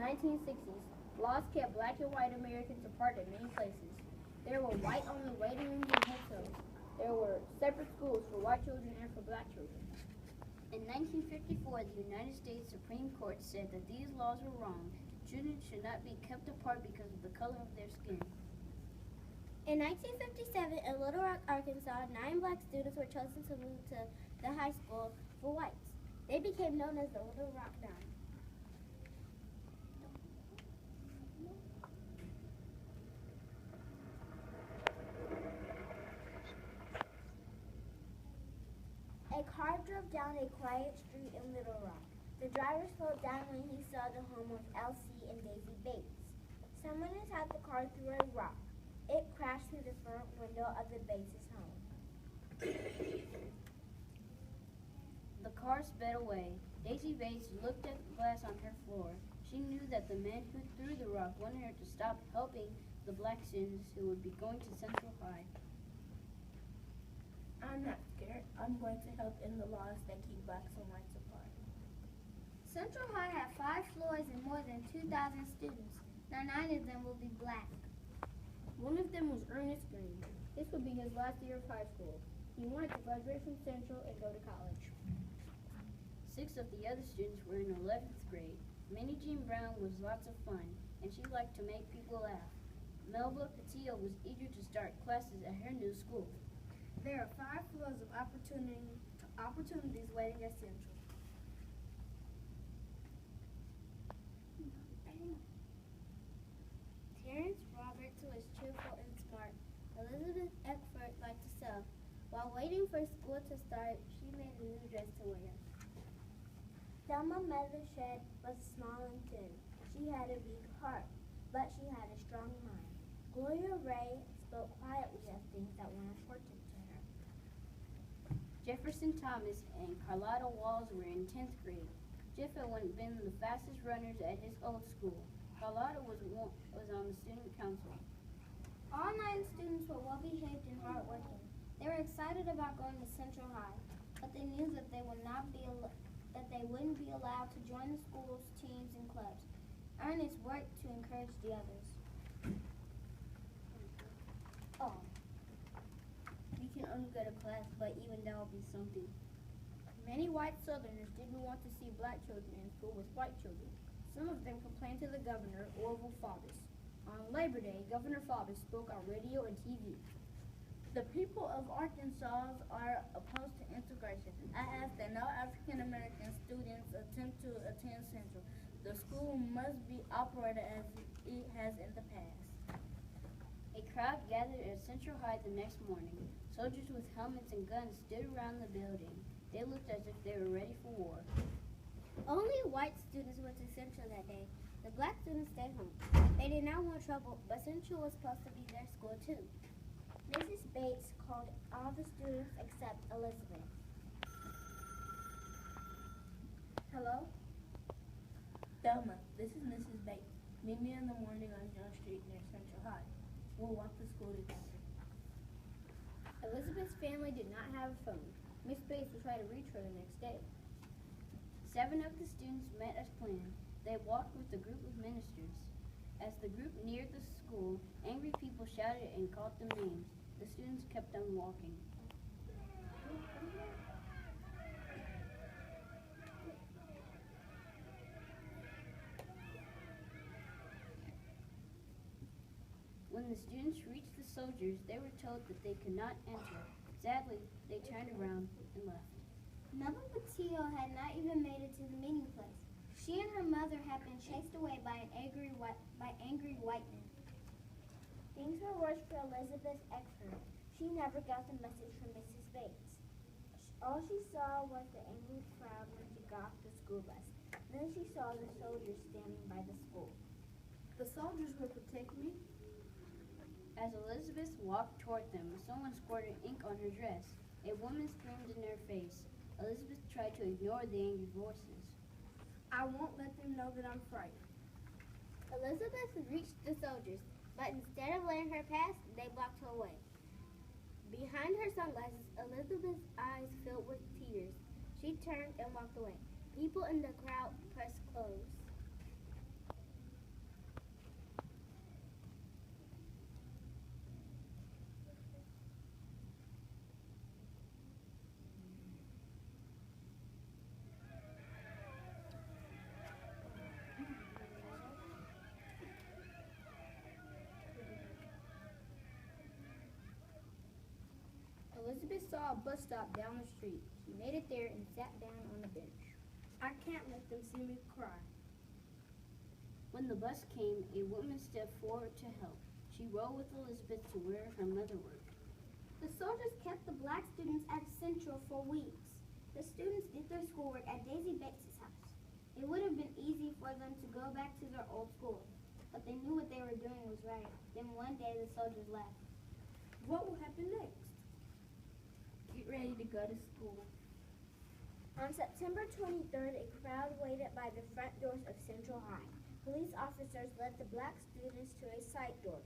1960s, laws kept black and white Americans apart in many places. There were white-only waiting rooms and hotels. There were separate schools for white children and for black children. In 1954, the United States Supreme Court said that these laws were wrong. Children should not be kept apart because of the color of their skin. In 1957, in Little Rock, Arkansas, 9 black students were chosen to move to the high school for whites. They became known as the Little Rock Nine. A car drove down a quiet street in Little Rock. The driver slowed down when he saw the home of Elsie and Daisy Bates. Someone attacked the car through a rock. It crashed through the front window of the Bates' home. The car sped away. Daisy Bates looked at the glass on her floor. She knew that the man who threw the rock wanted her to stop helping the black students who would be going to Central High. I'm not scared. I'm going to help in the laws that keep blacks and whites apart. Central High had 5 floors and more than 2,000 students. Now 9 of them will be black. One of them was Ernest Green. This would be his last year of high school. He wanted to graduate from Central and go to college. 6 of the other students were in 11th grade. Minnie Jean Brown was lots of fun, and she liked to make people laugh. Melba Patillo was eager to start classes at her new school. There are 5 floors of opportunities waiting at Central. Terrence Roberts was cheerful and smart. Elizabeth Eckford liked to sew. While waiting for school to start, she made a new dress to wear. Thelma Methershed was small and thin. She had a big heart, but she had a strong mind. Gloria Ray spoke quietly of things that were important to her. Jefferson Thomas and Carlotta Walls were in 10th grade. Jeff had been the fastest runners at his old school. Carlotta was on the student council. All 9 students were well-behaved and hardworking. They were excited about going to Central High, but they knew that they wouldn't be allowed to join the school's teams and clubs. Ernest worked to encourage the others. Oh, we can only go to class, but even that will be something. Many white Southerners didn't want to see black children in school with white children. Some of them complained to the governor, Orville Faubus. On Labor Day, Governor Faubus spoke on radio and TV. The people of Arkansas are opposed to integration. I ask that no African American students attempt to attend Central. The school must be operated as it has in the past. A crowd gathered at Central High the next morning. Soldiers with helmets and guns stood around the building. They looked as if they were ready for war. Only white students went to Central that day. The black students stayed home. They did not want trouble, but Central was supposed to be their school too. Mrs. Bates called all the students except Elizabeth. Hello? Thelma, this is Mrs. Bates. Meet me in the morning on John Street near Central High. We'll walk to school together. Elizabeth's family did not have a phone. Miss Bates would try to reach her the next day. 7 of the students met as planned. They walked with a group of ministers. As the group neared the school, angry people shouted and called them names. The students kept on walking. When the students reached the soldiers, they were told that they could not enter. Sadly, they turned around and left. Melba Patillo had not even made it to the meeting place. She and her mother had been chased away by angry white men. Things were worse for Elizabeth Eckford. She never got the message from Mrs. Bates. All she saw was the angry crowd when she got off the school bus. Then she saw the soldiers standing by the school. The soldiers will protect me. As Elizabeth walked toward them, someone squirted ink on her dress. A woman screamed in her face. Elizabeth tried to ignore the angry voices. I won't let them know that I'm frightened. Elizabeth reached the soldiers, but instead of letting her pass, they blocked her way. Behind her sunglasses, Elizabeth's eyes filled with tears. She turned and walked away. People in the crowd pressed close. saw a bus stop down the street. She made it there and sat down on a bench. I can't let them see me cry. When the bus came, a woman stepped forward to help. She rode with Elizabeth to where her mother worked. The soldiers kept the black students at Central for weeks. The students did their schoolwork at Daisy Bates' house. It would have been easy for them to go back to their old school, but they knew what they were doing was right. Then one day the soldiers left. What will happen next? Get ready to go to school. On September 23rd, a crowd waited by the front doors of Central High. Police officers led the black students to a side door.